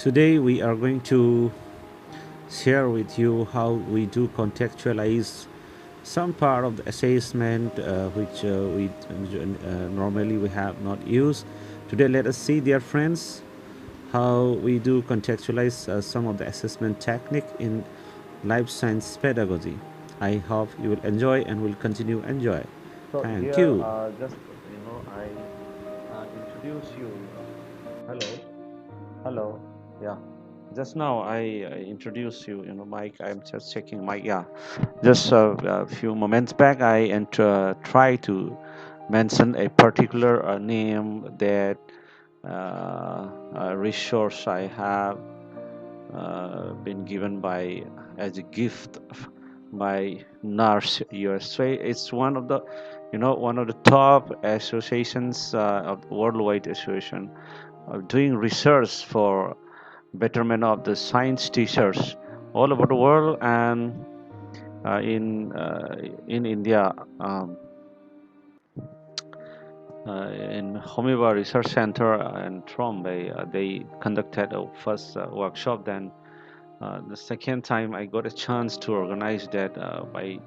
Today we are going to share with you how we do contextualize some part of the assessment which we normally we have not used. Today let us see, dear friends, how we do contextualize some of the assessment technique in life science pedagogy. I hope you will enjoy and will continue enjoy. So Thank here, you. I introduce you. Hello, hello. Yeah. Just now I introduced you. Mike. I'm just checking Mike. Yeah. Just a few moments back, I try to mention a particular name that a resource I have been given by as a gift by NARS USA. It's one of the top associations of the worldwide association of doing research for betterment of the science teachers all over the world and in India. In Homiva Research Center in Trombay, they conducted a first workshop. Then the second time I got a chance to organize that I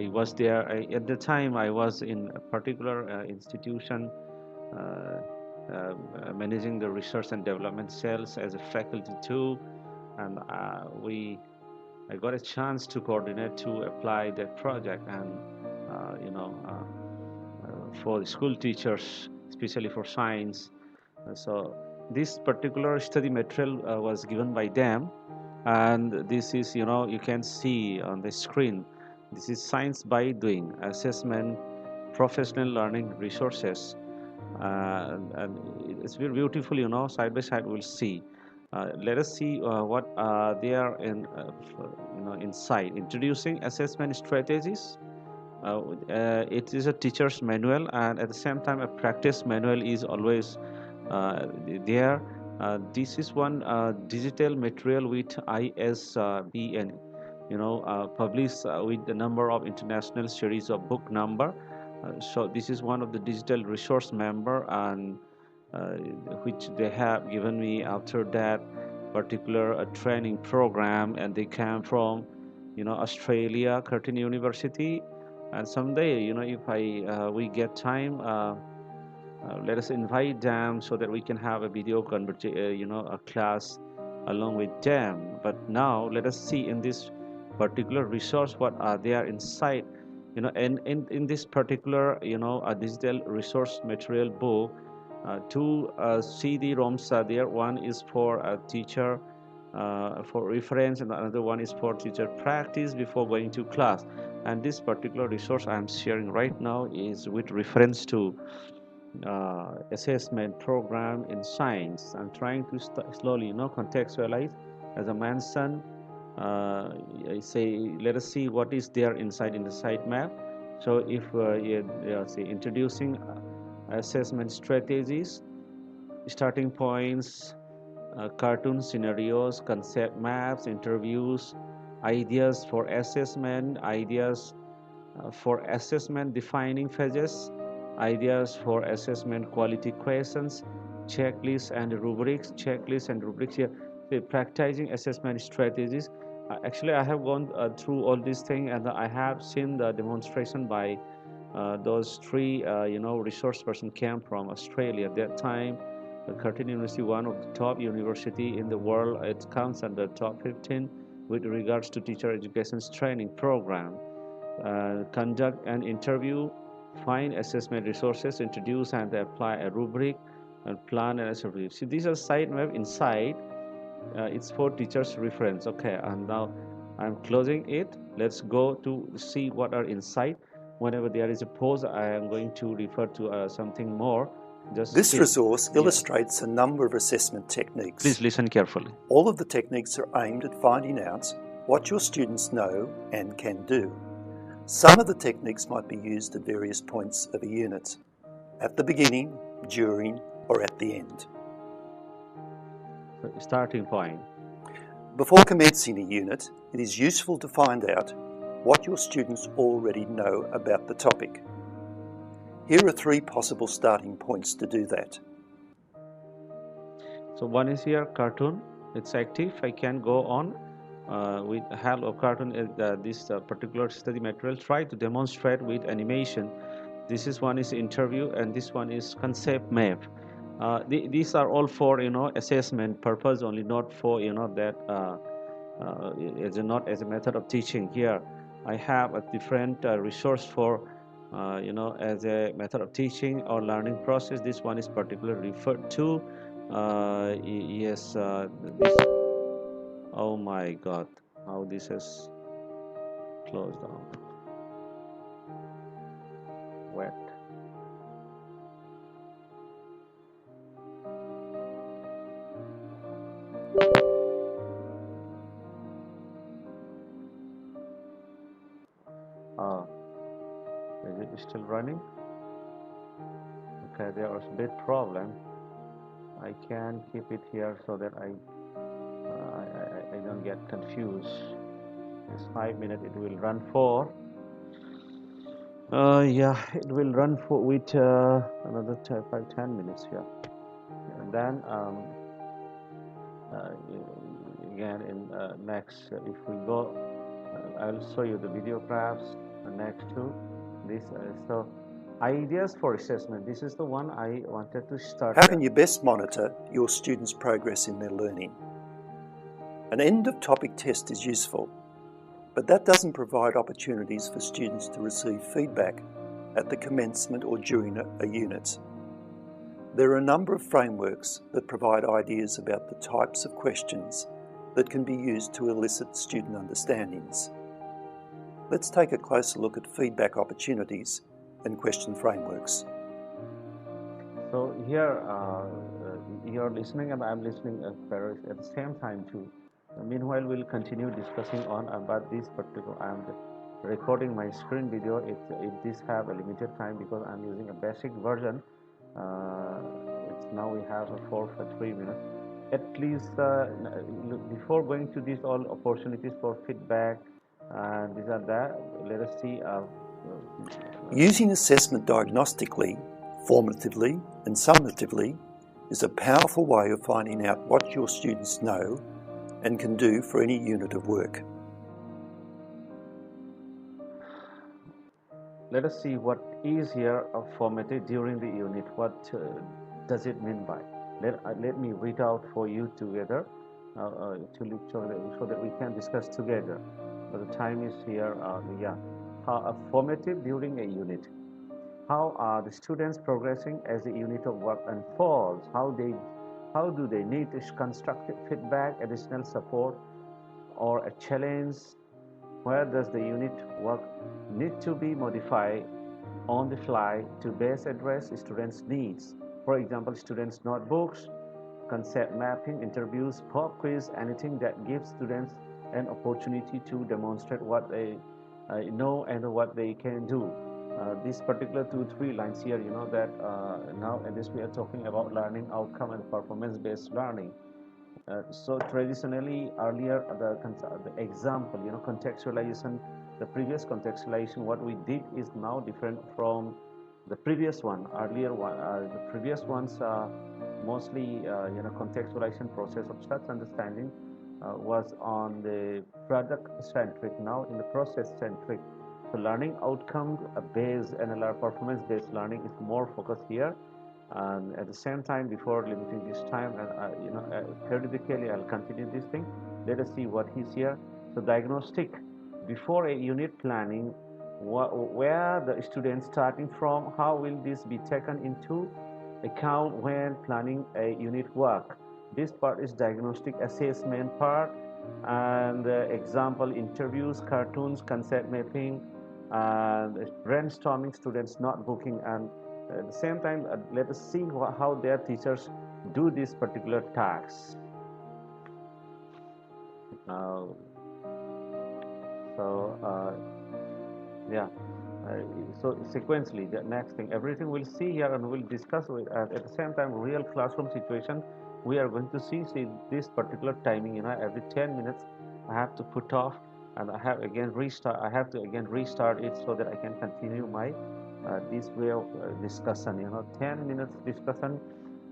was there. At the time, I was in a particular institution uh, managing the research and development cells as a faculty too, and I got a chance to coordinate to apply that project and uh, you know uh, for school teachers, especially for science. So this particular study material was given by them, and this is, you can see on the screen. This is Science by Doing Assessment, Professional Learning Resources, and it's very beautiful. Side by side we'll see. Let us see what they are inside. Introducing assessment strategies. It is a teacher's manual, and at the same time a practice manual is always uh, there. This is one digital material with ISBN, published with the number of international series of book number. So this is one of the digital resource member, and uh, which they have given me after that particular training program, and they came from Australia, Curtin University. And someday, if we get time, let us invite them so that we can have a video a class along with them. But now let us see in this particular resource what are there inside. And in this particular, a digital resource material book, two CD-ROMs are there. One is for a teacher for reference, and another one is for teacher practice before going to class. And this particular resource I am sharing right now is with reference to assessment program in science. I'm trying to slowly, contextualize. As I mentioned, I say, let us see what is there inside in the sitemap. So if say introducing assessment strategies, starting points, cartoon scenarios, concept maps, interviews, ideas for assessment, ideas for assessment defining phases, ideas for assessment quality questions, checklists and rubrics here. So practicing assessment strategies. Actually, I have gone through all these things, and I have seen the demonstration by those three, resource person came from Australia. At that time, Curtin University, one of the top university in the world, it comes under top 15 with regards to teacher education training program. Conduct an interview, find assessment resources, introduce and apply a rubric, and plan an assessment review. See, these are site map inside. It's for teachers reference. Okay, and now I'm closing it. Let's go to see what are inside. Whenever there is a pause, I am going to refer to something more. This resource Yeah. illustrates a number of assessment techniques. Please listen carefully. All of the techniques are aimed at finding out what your students know and can do. Some of the techniques might be used at various points of a unit, at the beginning, during, or at the end. Starting point. Before commencing a unit, it is useful to find out what your students already know about the topic. Here are 3 possible starting points to do that. So one is here cartoon, it's active. I can go on with hello cartoon. This particular study material try to demonstrate with animation. This is one is interview, and this one is concept map. These are all for assessment purpose only, not for that as not as a method of teaching. Here I have a different resource for as a method of teaching or learning process. This one is particularly referred to. Yes, this. Oh my God, how this is closed down. Wet. Uh, is it still running? Okay, there was a bit problem. I can keep it here so that I don't get confused. It's 5 minutes. It will run for. Yeah, it will run for with another 5-10 minutes here, and then uh, again in next. If we go, I'll show you the video graphs next to this. So ideas for assessment. This is the one I wanted to start. How can you best monitor your students' progress in their learning? An end-of-topic test is useful, but that doesn't provide opportunities for students to receive feedback at the commencement or during a unit. There are a number of frameworks that provide ideas about the types of questions that can be used to elicit student understandings. Let's take a closer look at feedback opportunities and question frameworks. So here you're listening and I'm listening at the same time too. Meanwhile, we'll continue discussing on about this particular. I'm recording my screen video. It this have a limited time because I'm using a basic version. It's now we have a 3 minutes. At least before going to these all opportunities for feedback, these are that. Let us see. Using assessment diagnostically, formatively and summatively is a powerful way of finding out what your students know and can do for any unit of work. Let us see what is here formatted during the unit. What does it mean by? Let me read out for you together so that we can discuss together. But the time is here. Yeah, formative during a unit. How are the students progressing as the unit of work unfolds? How do they need constructive feedback, additional support, or a challenge? Where does the unit work need to be modified on the fly to best address students' needs? For example, students' notebooks, concept mapping, interviews, pop quiz, anything that gives students an opportunity to demonstrate what they know and what they can do. These particular 2-3 lines here, that now in this we are talking about learning outcome and performance-based learning. So traditionally, earlier the example, contextualization, the previous contextualization, what we did is now different from the previous one. Earlier one, the previous ones mostly, contextualization process of such understanding was on the product-centric. Now in the process-centric. So learning outcome based NLR performance based learning is more focused here. And at the same time, before limiting this time, and periodically I'll continue this thing. Let us see what is here. So diagnostic before a unit planning, where the students starting from, how will this be taken into account when planning a unit work? This part is diagnostic assessment part, and example interviews, cartoons, concept mapping, and brainstorming, students not booking, and at the same time let us see how their teachers do this particular task. Yeah, so sequentially the next thing, everything we'll see here and we'll discuss with, at the same time real classroom situation we are going to see this particular timing, every 10 minutes I have to put off and I have to again restart it so that I can continue my this way of discussion. 10 minutes discussion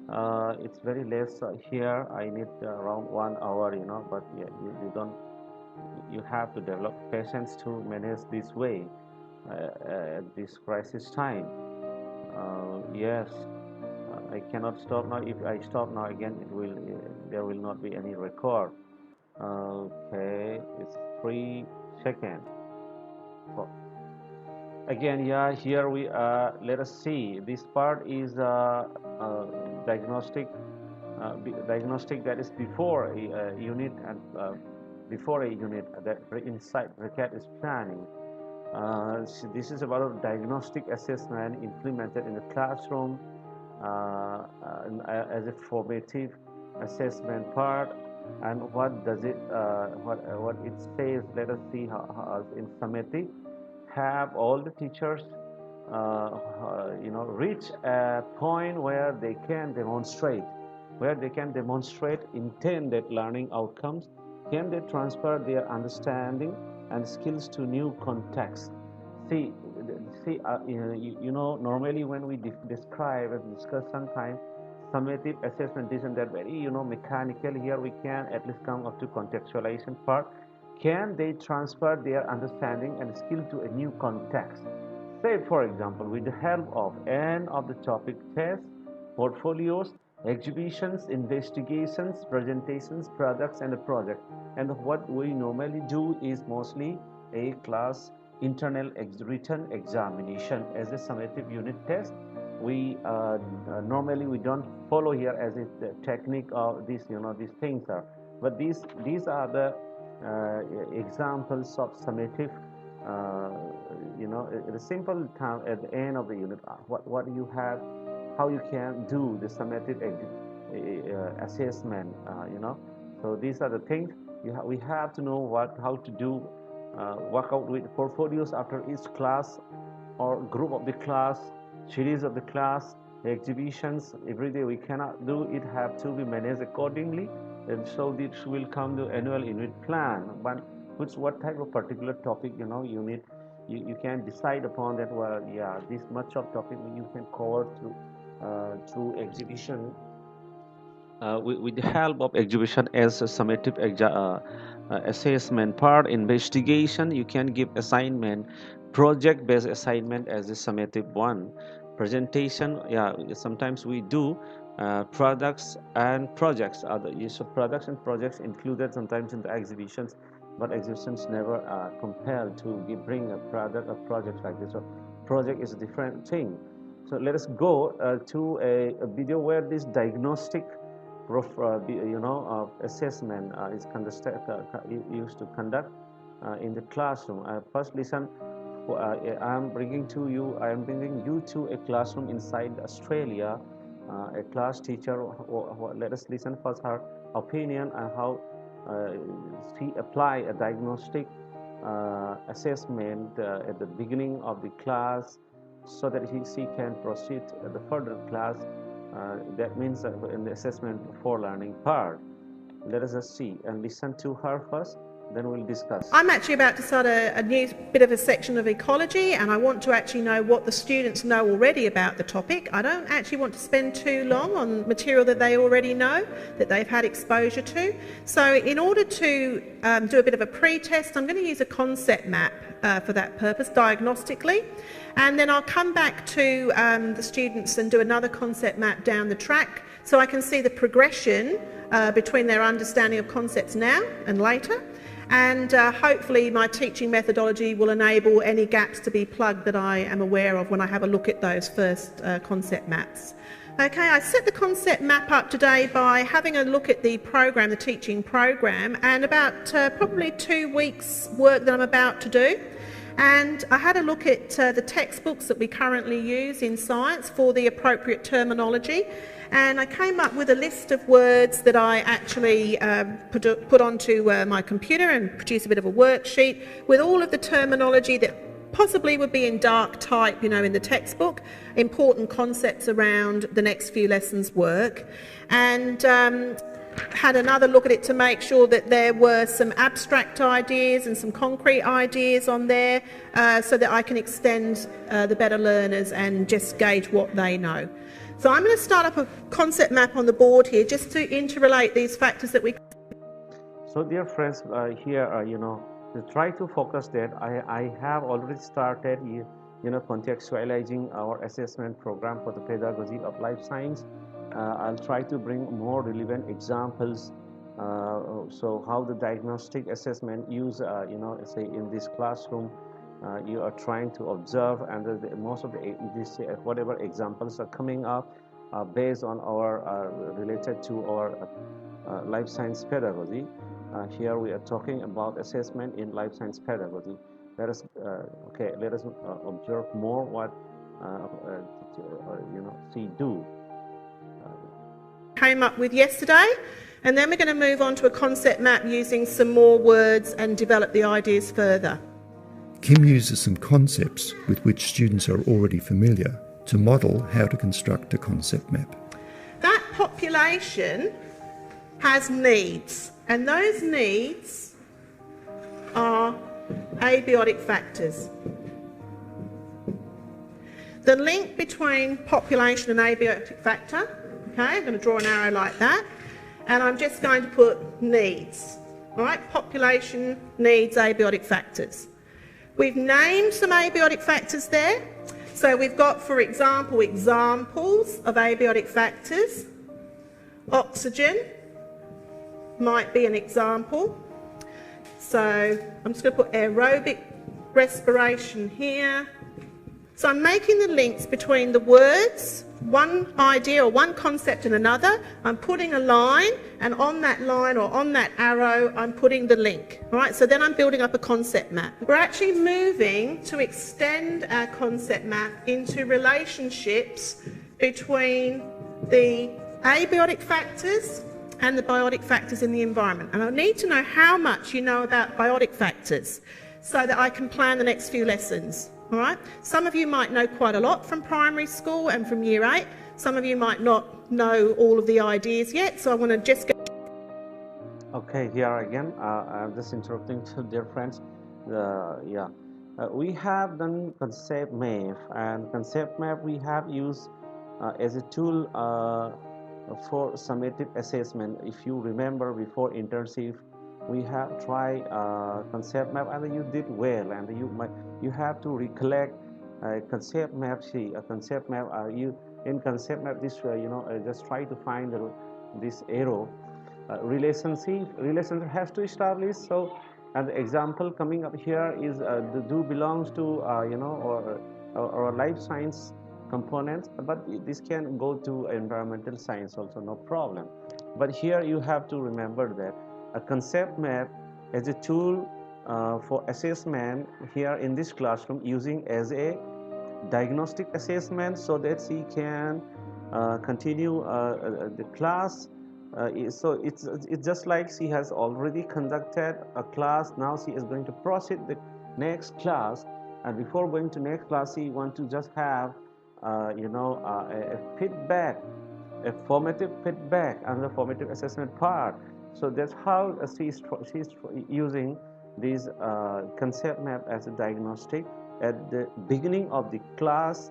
It's very less here. I need around 1 hour, but yeah, you don't, you have to develop patience to manage this way at this crisis time. Yes, I cannot stop now. If I stop now again, it will there will not be any record. Okay, it's 3 seconds. So again, yeah, here we are. Let us see. This part is diagnostic. Diagnostic, that is before a unit, and before a unit that inside recat is planning. So this is about a diagnostic assessment implemented in the classroom as a formative assessment part. And what does it, what it says? Let us see how in summative, have all the teachers, reach a point where they can demonstrate intended learning outcomes. Can they transfer their understanding and skills to new contexts? See, normally when we describe and discuss sometimes summative assessment, this and that, very, mechanical. Here we can at least come up to contextualization part. Can they transfer their understanding and skill to a new context? Say, for example, with the help of end of the topic tests, portfolios, exhibitions, investigations, presentations, products, and a project. And what we normally do is mostly a class internal written examination as a summative unit test. We normally we don't follow here as a technique of this, these things are, but these are the examples of summative. The simple time at the end of the unit, what you have, how you can do the summative assessment. So these are the things we have to know how to do. Work out with portfolios after each class or group of the class, series of the class, exhibitions. Every day we cannot do it, have to be managed accordingly. And so this will come to annual unit plan. But what type of particular topic, you need, you can decide upon that. Well, yeah, this much of topic you can cover through exhibition. With the help of exhibition as a summative assessment part, investigation, you can give assignment, project based assignment as a summative one, presentation, yeah, sometimes we do products and projects, other use of products and projects included sometimes in the exhibitions, but exhibitions never compelled to bring a product or project like this. So project is a different thing. So let us go to a video where this diagnostic assessment is used to conduct in the classroom. First, listen. I am bringing you to a classroom inside Australia. A class teacher. Let us listen first her opinion and how she apply a diagnostic assessment at the beginning of the class, so that she can proceed the further class. That means in the assessment for learning part. Let us just see and listen to her first, then we'll discuss. I'm actually about to start a new bit of a section of ecology, and I want to actually know what the students know already about the topic. I don't actually want to spend too long on material that they already know, that they've had exposure to. So in order to do a bit of a pre-test, I'm going to use a concept map for that purpose, diagnostically. And then I'll come back to the students and do another concept map down the track, so I can see the progression between their understanding of concepts now and later. And hopefully my teaching methodology will enable any gaps to be plugged that I am aware of when I have a look at those first concept maps. Okay, I set the concept map up today by having a look at the program, the teaching program, and about probably 2 weeks' work that I'm about to do. And I had a look at the textbooks that we currently use in science for the appropriate terminology, and I came up with a list of words that I actually put onto my computer and produced a bit of a worksheet with all of the terminology that possibly would be in dark type, in the textbook, important concepts around the next few lessons' work, and had another look at it to make sure that there were some abstract ideas and some concrete ideas on there, so that I can extend the better learners and just gauge what they know. So I'm going to start up a concept map on the board here just to interrelate these factors that we... So dear friends, here, to try to focus that I have already started, contextualizing our assessment program for the pedagogy of life science. I'll try to bring more relevant examples. So how the diagnostic assessment use, say in this classroom, you are trying to observe, and most of whatever examples are coming up based on our related to our life science pedagogy. Here we are talking about assessment in life science pedagogy. Let us observe more what see do. Came up with yesterday, and then we're going to move on to a concept map using some more words and develop the ideas further. Kim uses some concepts with which students are already familiar to model how to construct a concept map. That population has needs, and those needs are abiotic factors. The link between population and abiotic factor, okay, I'm going to draw an arrow like that, and I'm just going to put needs, all right, population needs abiotic factors. We've named some abiotic factors there. So we've got, for example, examples of abiotic factors. Oxygen might be an example. So I'm just going to put aerobic respiration here. So I'm making the links between the words, one idea or one concept and another. I'm putting a line, and on that line or on that arrow I'm putting the link. All right, so then I'm building up a concept map. We're actually moving to extend our concept map into relationships between the abiotic factors and the biotic factors in the environment. And I need to know how much you know about biotic factors so that I can plan the next few lessons. All right. Some of you might know quite a lot from primary school and from year 8. Some of you might not know all of the ideas yet, so I want to just go. Okay, here again, I'm just interrupting to dear friends. We have done concept map, and concept map we have used as a tool for summative assessment. If you remember, before internship, we have tried concept map, and you did well, and you have to recollect concept map. See a concept map. You in concept map this way, just try to find this arrow. Relationship has to establish. So, and the example coming up here is the do belongs to or life science components, but this can go to environmental science also, no problem. But here you have to remember that a concept map as a tool for assessment here in this classroom, using as a diagnostic assessment, so that she can continue the class. So it's just like she has already conducted a class. Now she is going to proceed the next class, and before going to next class, she want to just have a feedback, a formative feedback, and the formative assessment part. So that's how she's using this concept map as a diagnostic at the beginning of the class.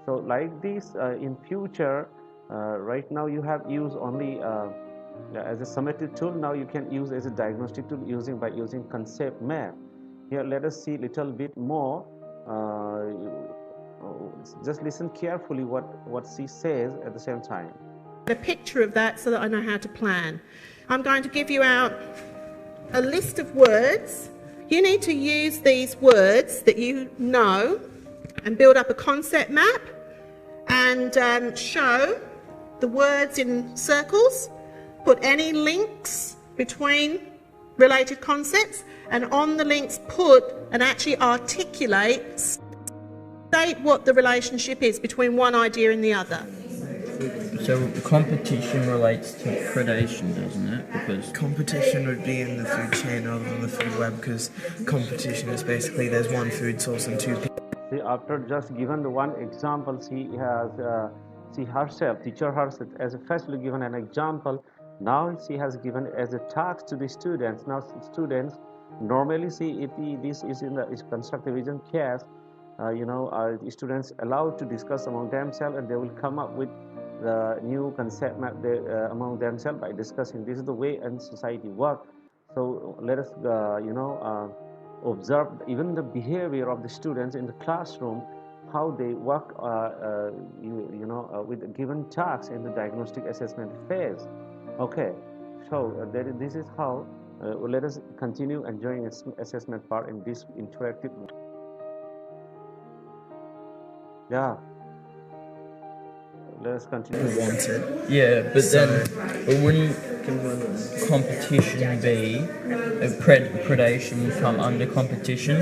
So like this in future, right now you have used only as a summative tool. Now you can use as a diagnostic tool by using concept map. Here let us see a little bit more. Just listen carefully what she says at the same time. A picture of that so that I know how to plan. I'm going to give you out a list of words. You need to use these words that you know and build up a concept map and show the words in circles, put any links between related concepts, and on the links put and actually articulate, state what the relationship is between one idea and the other. So competition relates to predation, doesn't it? Because competition would be in the food chain rather than the food web, because competition is basically there's one food source and two people. See, after just given the one example, she herself, teacher herself, as firstly given an example. Now she has given as a task to the students. Now students normally see this is in the constructive vision case. Students allowed to discuss among themselves, and they will come up with the new concept map among themselves by discussing. This is the way in society work. So let us, observe even the behavior of the students in the classroom, how they work, with a given tasks in the diagnostic assessment phase. Okay, so this is how. Let us continue enjoying assessment part in this interactive. Yeah. Let us continue. Wanted. Yeah, but but wouldn't competition be predation come under competition?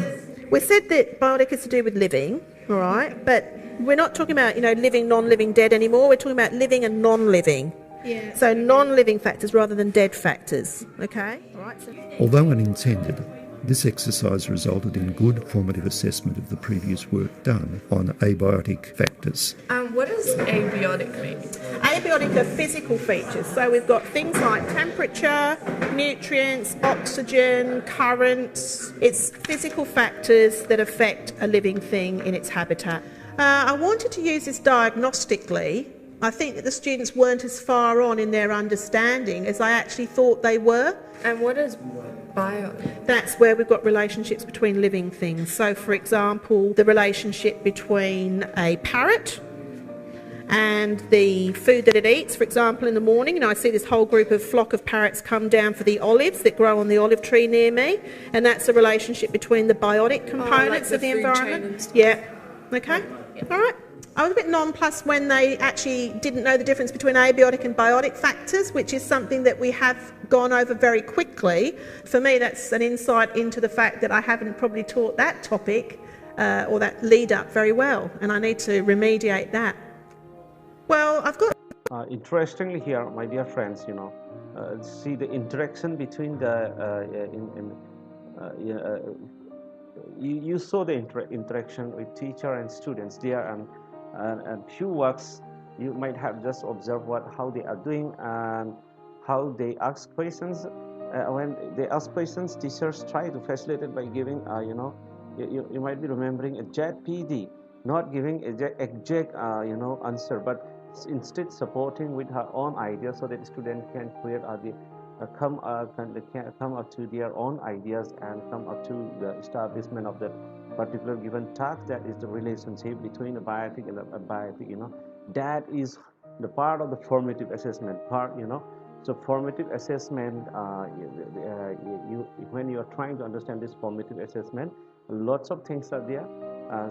We said that biotic is to do with living, all right, but we're not talking about, living, non-living, dead anymore. We're talking about living and non-living. Yeah. So non-living factors rather than dead factors, okay? All right. So Although unintended, this exercise resulted in good formative assessment of the previous work done on abiotic factors. What does abiotic mean? abiotic are physical features. So we've got things like temperature, nutrients, oxygen, currents. It's physical factors that affect a living thing in its habitat. I wanted to use this diagnostically. I think that the students weren't as far on in their understanding as I actually thought they were. And what is bio? That's where we've got relationships between living things. So, for example, the relationship between a parrot and the food that it eats. For example, in the morning, I see this whole flock of parrots come down for the olives that grow on the olive tree near me, and that's a relationship between the biotic components of the environment. Yeah. Okay. Yep. All right. I was a bit nonplussed when they actually didn't know the difference between abiotic and biotic factors, which is something that we have gone over very quickly. For me, that's an insight into the fact that I haven't probably taught that topic or that lead up very well, and I need to remediate that. Well, I've got... Interestingly here, my dear friends, see the interaction between the... you saw the interaction with teacher and students there, and few works you might have just observed how they are doing and how they ask questions. When they ask questions, teachers try to facilitate by giving, you might be remembering a JPD, not giving exact, answer, but instead supporting with her own ideas so that the student can create come up to their own ideas and come up to the establishment of the particular given task. That is the relationship between a biotic and a biotic. That is the part of the formative assessment part. So formative assessment, when you are trying to understand this formative assessment, lots of things are there.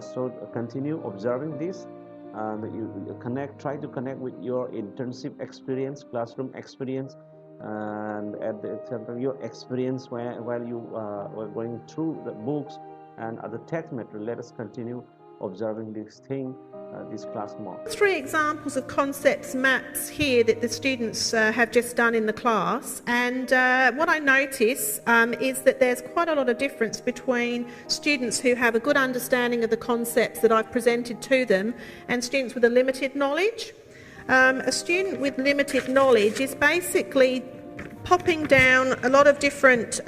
So continue observing this. You try to connect with your internship experience, classroom experience, and at the example your experience while you were going through the books and other text material. Let us continue observing this thing, this class more. 3 examples of concepts maps here that the students have just done in the class, and what I notice is that there's quite a lot of difference between students who have a good understanding of the concepts that I've presented to them and students with a limited knowledge. A student with limited knowledge is basically popping down a lot of different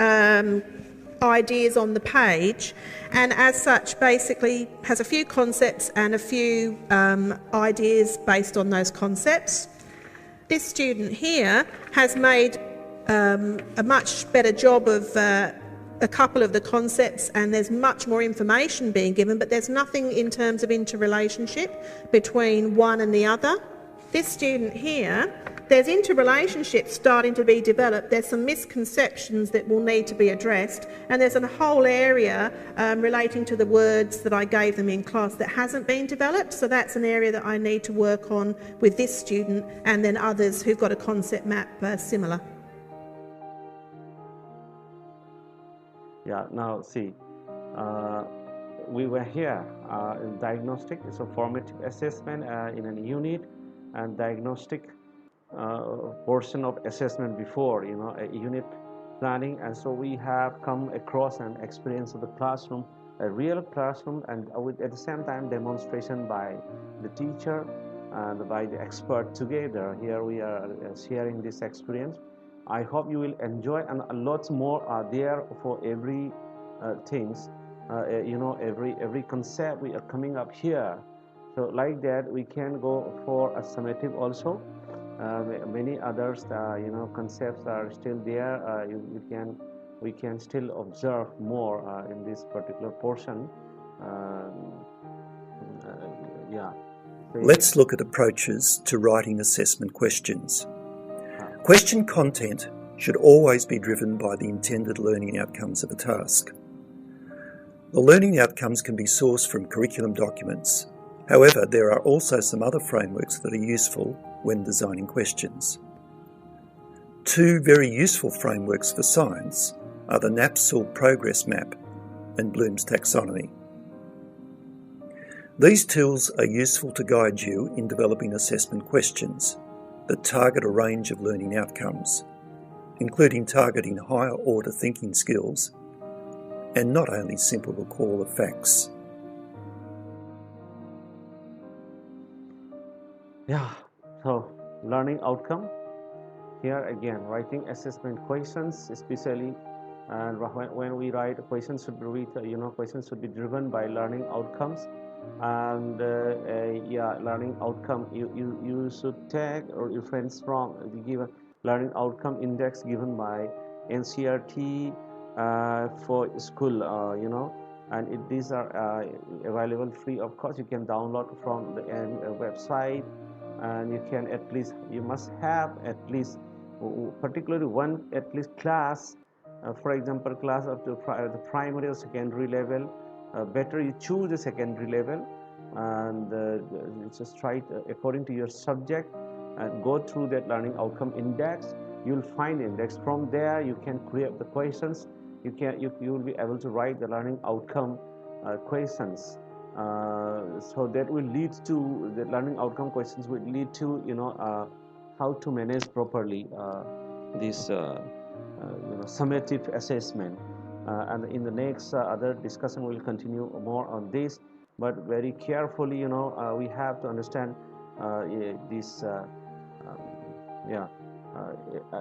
ideas on the page, and as such basically has a few concepts and a few ideas based on those concepts. This student here has made a much better job of a couple of the concepts, and there's much more information being given, but there's nothing in terms of interrelationship between one and the other. This student here, there's interrelationships starting to be developed, there's some misconceptions that will need to be addressed, and there's a whole area relating to the words that I gave them in class that hasn't been developed, so that's an area that I need to work on with this student and then others who've got a concept map similar. Yeah, now see, we were here in diagnostic. It's a formative assessment in a unit, and diagnostic portion of assessment before, a unit planning. And so we have come across an experience of the classroom, a real classroom, and at the same time demonstration by the teacher and by the expert together. Here we are sharing this experience. I hope you will enjoy, and lots more are there for every things. Every concept we are coming up here. So like that, we can go for a summative also. Many others, concepts are still there. We can still observe more in this particular portion. Yeah. Let's look at approaches to writing assessment questions. Question content should always be driven by the intended learning outcomes of a task. The learning outcomes can be sourced from curriculum documents. However, there are also some other frameworks that are useful when designing questions. Two very useful frameworks for science are the NAPSAL Progress Map and Bloom's Taxonomy. These tools are useful to guide you in developing assessment questions that target a range of learning outcomes, including targeting higher order thinking skills and not only simple recall of facts. Yeah, so learning outcome. Here again, writing assessment questions, especially, and when we write questions should be questions should be driven by learning outcomes. And learning outcome, you should take or reference from the given learning outcome index given by NCERT for school, and these are available free of course. You can download from the website, and you must have at least particularly one at least class, for example class of the primary or secondary level. Better you choose a secondary level, and just try according to your subject and go through that learning outcome index. You'll find index. From there you can create the questions. You will be able to write the learning outcome questions. So that will lead to the learning outcome questions will lead to how to manage properly this summative assessment. And in the next other discussion we'll continue more on this, but very carefully we have to understand this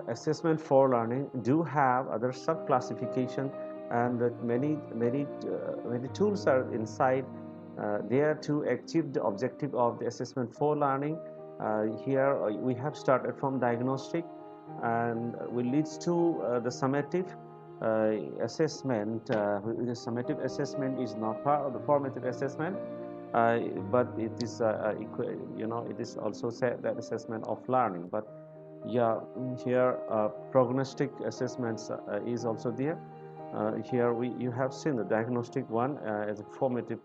assessment for learning do have other sub classification, and that many tools are inside there to achieve the objective of the assessment for learning. Here we have started from diagnostic and will leads to the summative assessment. The summative assessment is not part of the formative assessment, but it is it is also said that assessment of learning. But yeah, here prognostic assessments is also there. Here you have seen the diagnostic one as a formative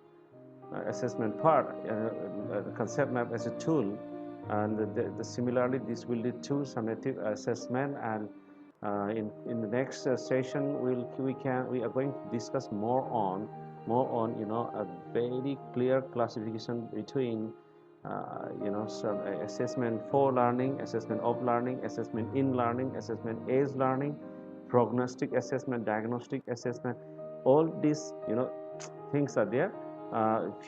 assessment part, the concept map as a tool, and similarly this will lead to summative assessment. And in the next session we are going to discuss more on a very clear classification between some assessment for learning, assessment of learning, assessment in learning, assessment as learning, prognostic assessment, diagnostic assessment. All these things are there.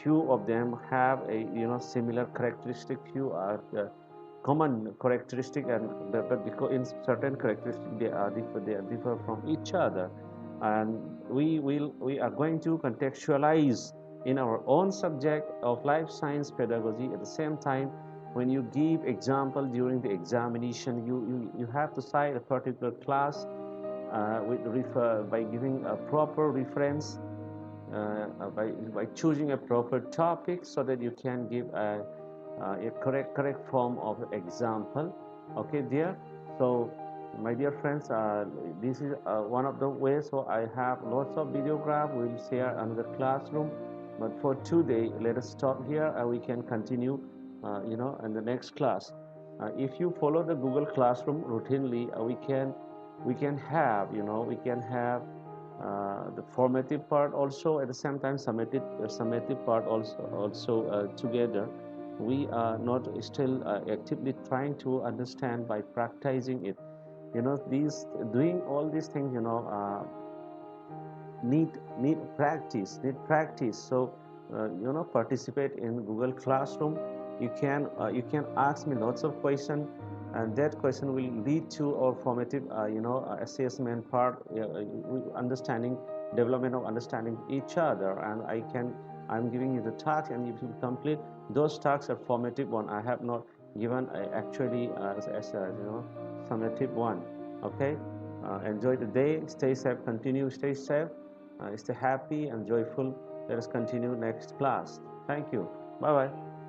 Few of them have a similar characteristic, few are common characteristic, and but because in certain characteristics they differ from each other. And we are going to contextualize in our own subject of life science pedagogy. At the same time, when you give example during the examination, you have to cite a particular class by giving a proper reference, by choosing a proper topic, so that you can give a correct form of example. Okay, dear. So my dear friends, this is one of the ways. So I have lots of videograph. We'll share another classroom, but for today let us stop here. We can continue in the next class. If you follow the Google Classroom routinely, we can have the formative part also, at the same time summative part also together. We are not still actively trying to understand by practicing it. These doing all these things need practice. So participate in Google Classroom. You can ask me lots of questions, and that question will lead to our formative assessment part, development of understanding each other. And I'm giving you the task, and if you complete those tasks are formative one. I have not given actually as a summative one. Okay, enjoy the day, stay safe, continue stay safe, stay happy and joyful. Let us continue next class. Thank you. Bye bye.